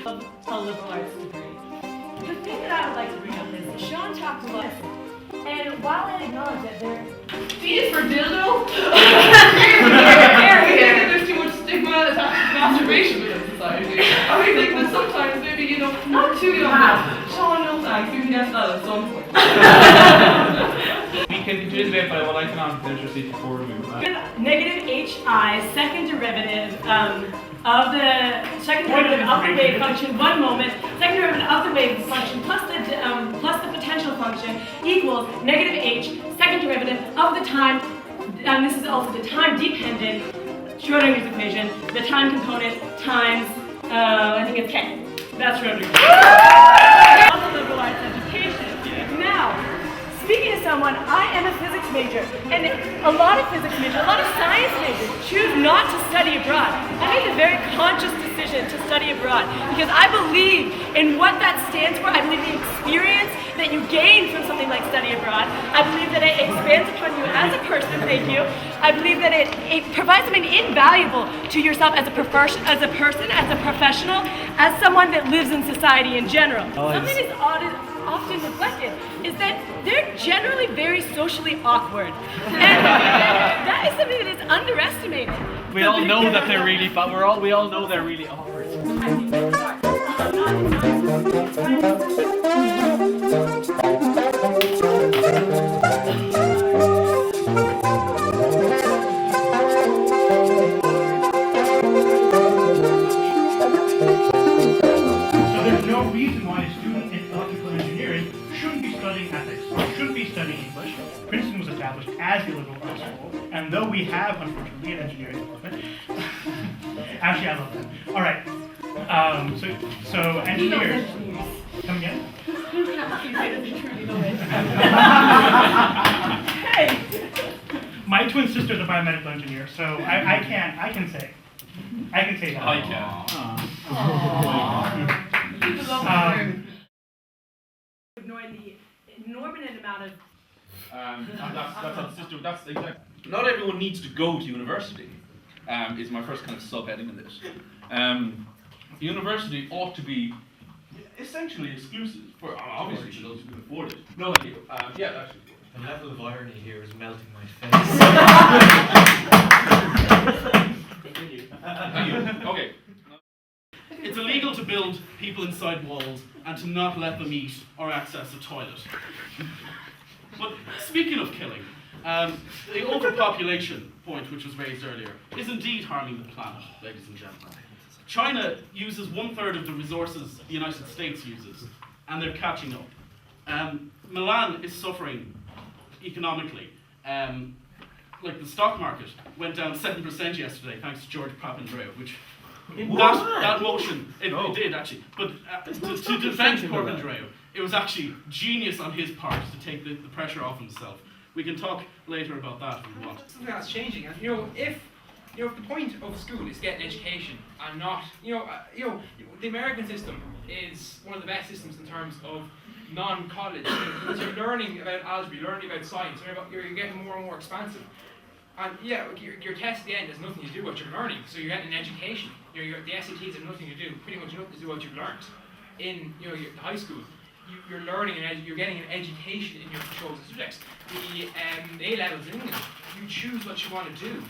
a liberal arts degree. The thing that I would like to bring up is Sean talked a lot, and while I acknowledge that D is for dildo. There's too much stigma attached to masturbation within society. I think that sometimes maybe, not too young. Sean knows that, you can guess that at some point. We can continue the debate, but I would like to announce the literacy before we move on. Negative HI, second derivative of the wave function, one moment, second derivative of the wave function plus the potential function equals negative H, second derivative of the time, and this is also the time dependent Schrodinger's equation, the time component times, I think it's K. That's Schrodinger's. Also liberal arts education. Now, speaking to someone, I am a physics major, and a lot of physics majors, a lot of science majors choose not to study abroad. I made a very conscious decision to study abroad because I believe in what that stands for. I believe the experience that you gain from something like study abroad. I believe that it expands upon you as a person, thank you. I believe that it provides something invaluable to yourself as a person, as a professional, as someone that lives in society in general. Something is often neglected is that they're generally very socially awkward, and that is something that is underestimated. We all know that they're really, but we all know they're really awkward. So there's no reason why a student in electrical engineering shouldn't be studying ethics, shouldn't be studying English. Princeton was established as a liberal arts school, and though we have, unfortunately, an engineering department, actually I love them. All right, so engineers. Come again? Hey! My twin sister's a biomedical engineer, so I can say that. I can. Ignoring the enormous amount of That's our system. That's exactly. Not everyone needs to go to university. Is my first kind of subheading in this. University ought to be essentially exclusive for obviously for those who can afford it. No, thank you. Yeah, actually. The level of irony here is melting my face. Thank you. Okay. It's illegal to build people inside walls and to not let them eat or access a toilet. But speaking of killing, the overpopulation point which was raised earlier is indeed harming the planet, ladies and gentlemen. China uses 1/3 of the resources the United States uses, and they're catching up. Milan is suffering economically. Like the stock market went down 7% yesterday thanks to George Papandreou, which that motion, it did actually, but to defend Papandreou, it was actually genius on his part to take the pressure off himself. We can talk later about that if we want. Something that's changing, and if the point of school is to get an education and not, the American system is one of the best systems in terms of non-college. Because you're learning about algebra, you're learning about science, you're getting more and more expansive. And your test at the end has nothing to do with what you're learning, so you're getting an education. The SATs have nothing to do, pretty much nothing to do with what you've learned. In your high school, you're learning and you're getting an education in your chosen subjects. The A-levels in England, you choose what you want to do.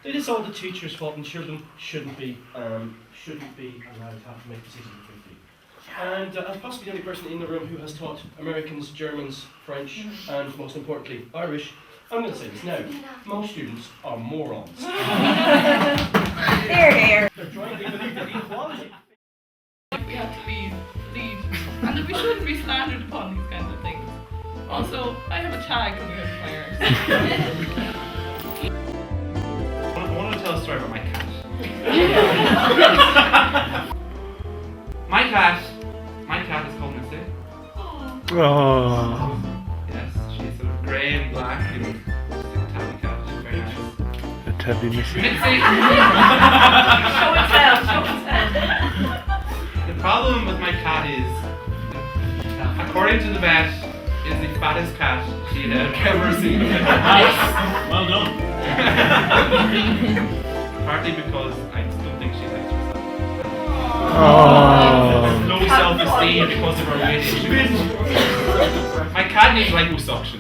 It is all the teachers' fault, and children shouldn't be allowed to have to make decisions quickly. And as possibly the only person in the room who has taught Americans, Germans, French, and most importantly, Irish, I'm going to say this now. Most students are morons. Here. They're trying to believe that equality. We have to lead, and that we shouldn't be slandered upon these kinds of things. Also, I have a tag coming out of my ears. I want to tell a story about my cat. My cat is called Missy. Oh. Yes, she's sort of grey and black, just like a tabby cat. She's very nice. A tabby Missy. Mitzi! Show and tell. The problem with my cat is, according to the vet, is the fattest cat she had ever seen. Well done. Partly because I don't think she likes herself. Oh. stay because of our weight issues. My cat needs liposuction.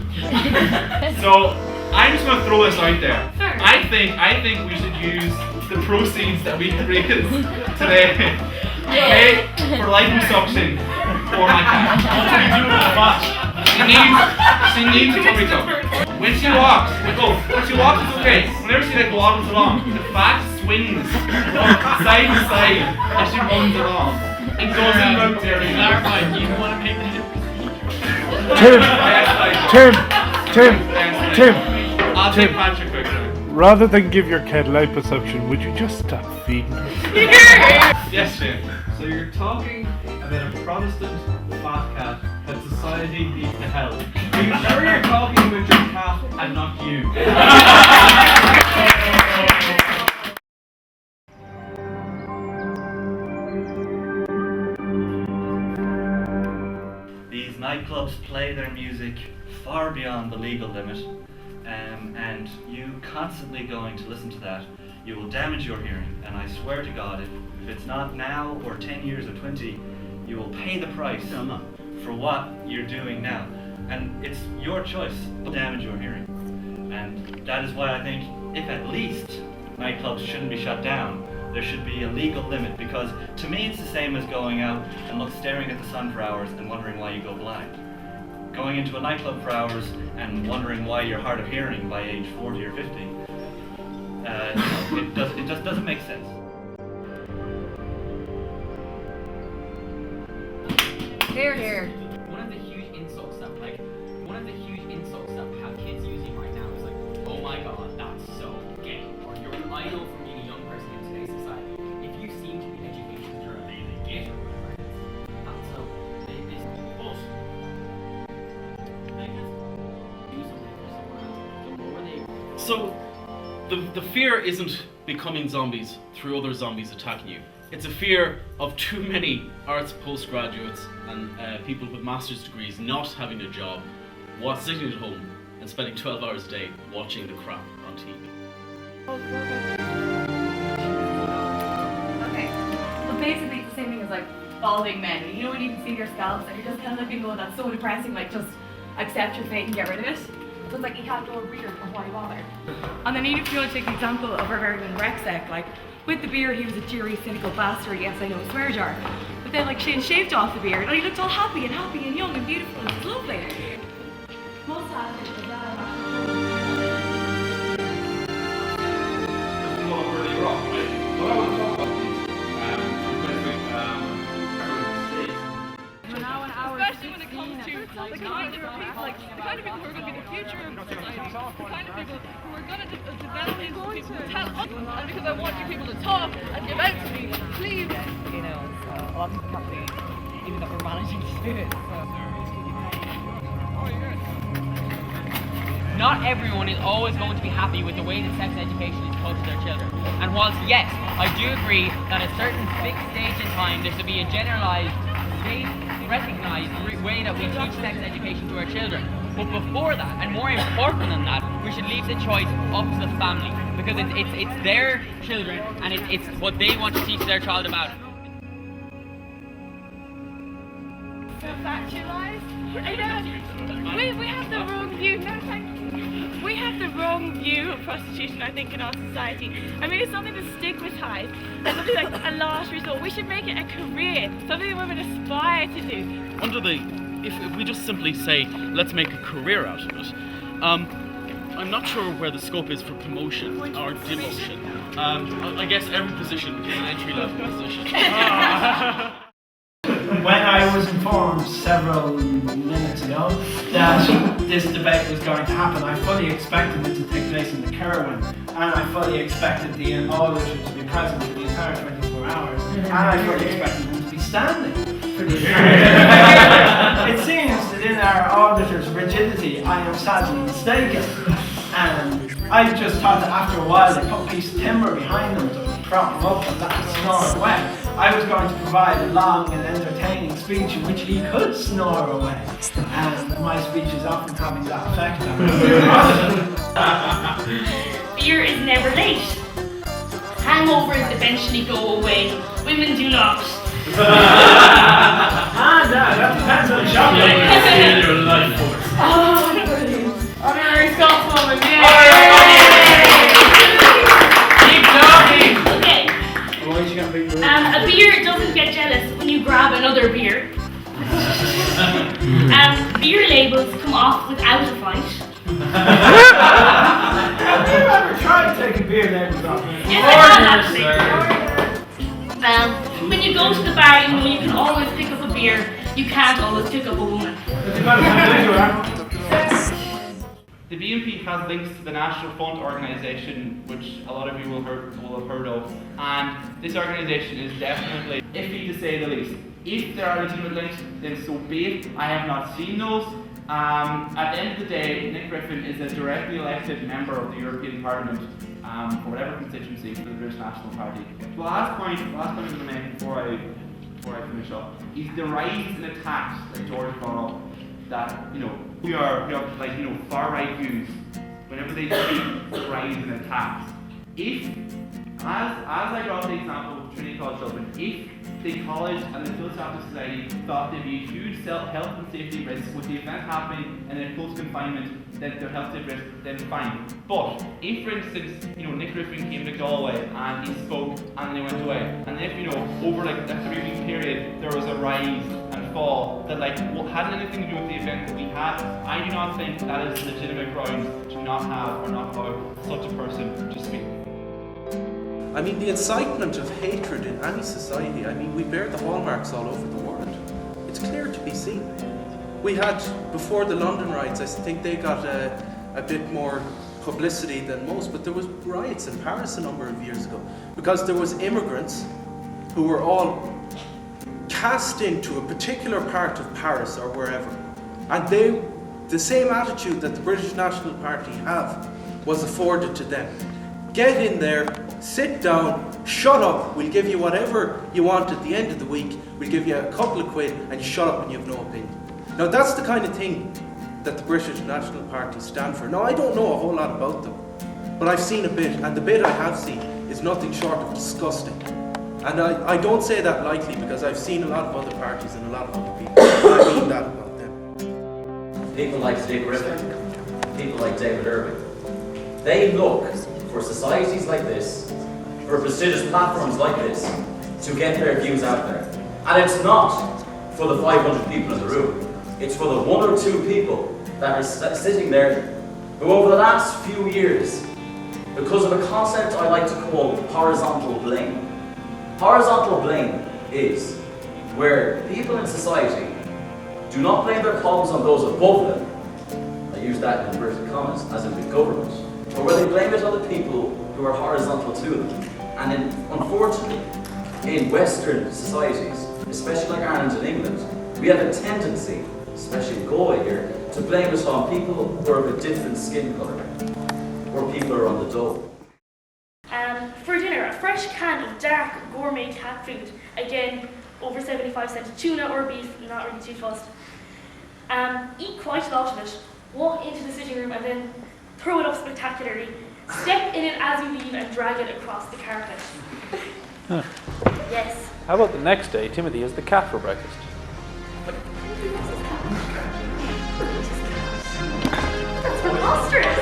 So I'm just gonna throw this out there. I think we should use the proceeds that we raise today pay for liposuction for my cat. She needs a tummy tuck. When she walks, it's okay. Whenever she waddles along, the fat swings from side to side as she runs along. It doesn't look very Clarify, you want to make the Tim, I'll take Patrick quickly. rather than give your cat liposuction, would you just stop feeding her? Yes, Shane. So you're talking about a Protestant fat cat that society needs to help. Are you sure you're talking about your cat and not you? These nightclubs play their music far beyond the legal limit, and you constantly going to listen to that, you will damage your hearing. And I swear to God, if it's not now or 10 years or 20, you will pay the price for what you're doing now. And it's your choice to damage your hearing. And that is why I think, if at least nightclubs shouldn't be shut down, there should be a legal limit, because to me it's the same as going out and staring at the sun for hours and wondering why you go blind. Going into a nightclub for hours and wondering why you're hard of hearing by age 40 or 50, it just doesn't make sense. Here. One of the huge insults that we have kids using right now is like, oh my god, that's so gay. Or you're an idol from being a young person in today's society. If you seem to be educated, you're a gay or whatever it is. That's so they but they just do something for someone else. The more they So, the fear isn't becoming zombies through other zombies attacking you. It's a fear of too many arts postgraduates and people with master's degrees not having a job, sitting at home and spending 12 hours a day watching the crap on TV. Okay. So basically it's the same thing as like balding men. You know when you can see their scalps and you're just kind of looking going, that's so depressing, like just accept your fate and get rid of it. So it's like you can't grow a beard, or why bother? And then even if you want to take the example of our very own Rexec, like with the beard he was a cheery, cynical bastard, yes I know, a swear jar. But then like Shane shaved off the beard and he looked all happy and young and beautiful, and it's lovely. Most athletes are bad. Really wrong, right? What I want to talk about Especially when it comes to the kind of people, like the kind of people who are going to be the future of society, the kind of people who are going to develop into people who tell us, and because I want you people to talk and give out to me, please. You know, so a lot of people probably, even though we're managing to do it, so. Not everyone is always going to be happy with the way that sex education is taught to their children. And whilst, yes, I do agree that at a certain fixed stage in time there should be a generalised, state-recognised way that we teach sex education to our children. But before that, and more important than that, we should leave the choice up to the family. Because it's their children, and it's what they want to teach their child about. Factualized? I know. We have the wrong view. No, thank you. We have the wrong view of prostitution, I think, in our society. I mean, it's something that's stigmatized. It's something like a last resort. We should make it a career, something that women aspire to do. If we just simply say, let's make a career out of it, I'm not sure where the scope is for promotion or demotion. I guess every position is an entry-level position. When I was informed several minutes ago that this debate was going to happen, I fully expected it to take place in the Kerwin, and I fully expected the auditors to be present for the entire 24 hours, and I fully expected them to be standing for the entire It seems that in our auditors' rigidity, I am sadly mistaken, and I just thought that after a while they put a piece of timber behind them to prop him up and let him snore away. I was going to provide a long and entertaining speech in which he could snore away, and my speech is often having that effect on me. Fear is never late. Hangovers eventually go away. Women do not. that depends on the shop. Oh, brilliant. Honorary Scotswoman, yay! Keep talking! Okay. A beer doesn't get jealous when you grab another beer. Beer labels come off without a fight. Have you ever tried to take a beer label off? Yes, I have actually. When you go to the bar, you know you can always pick up a beer. You can't always pick up a woman. The BNP has links to the National Fund organisation, which a lot of you will have heard of, and this organisation is definitely iffy to say the least. If there are legitimate links, then so be it. I have not seen those. At the end of the day, Nick Griffin is a directly elected member of the European Parliament for whatever constituency for the British National Party. The last point I'm going to make before I finish up is the rise in attacks that George brought up. That we have far right views. Whenever they see the rise in attacks, if as I brought the example of Trinity College Dublin, if the college and the Philosophical Society thought there'd be a huge health and safety risk with the event happening and then close confinement, then their health safety risk, then fine. But if, for instance, Nick Griffin came to Galway and he spoke and they went away, and if over like a 3-week period there was a rise and fall that hadn't anything to do with the event that we had, I do not think that is legitimate grounds to not have or not allow such a person to speak. I mean, the incitement of hatred in any society, we bear the hallmarks all over the world. It's clear to be seen. We had, before the London riots, I think they got a bit more publicity than most, but there was riots in Paris a number of years ago because there was immigrants who were all cast into a particular part of Paris or wherever. And the same attitude that the British National Party have was afforded to them. Get in there, sit down, shut up, we'll give you whatever you want at the end of the week, we'll give you a couple of quid and you shut up and you have no opinion. Now that's the kind of thing that the British National Party stand for. Now I don't know a whole lot about them, but I've seen a bit, and the bit I have seen is nothing short of disgusting. And I don't say that lightly because I've seen a lot of other parties and a lot of other people. I mean that about them. People like Nick Griffin, people like David Irving, they look for societies like this, for prestigious platforms like this, to get their views out there. And it's not for the 500 people in the room, it's for the 1 or 2 people that are sitting there who over the last few years, because of a concept I like to call horizontal blame. Horizontal blame is where people in society do not blame their problems on those above them. I use that in inverted commas, as in the government. But where they blame it on the people who are horizontal to them. And unfortunately, in Western societies, especially like Ireland and England, we have a tendency, especially in Galway here, to blame it on people who are of a different skin colour, or people who are on the dole. For dinner, a fresh can of dark gourmet cat food. Again, over 75 cents tuna or beef, not really too fussed. Eat quite a lot of it. Walk into the sitting room and then throw it up spectacularly. Step in it as you leave and drag it across the carpet. Yes. How about the next day, Timothy has the cat for breakfast? That's preposterous.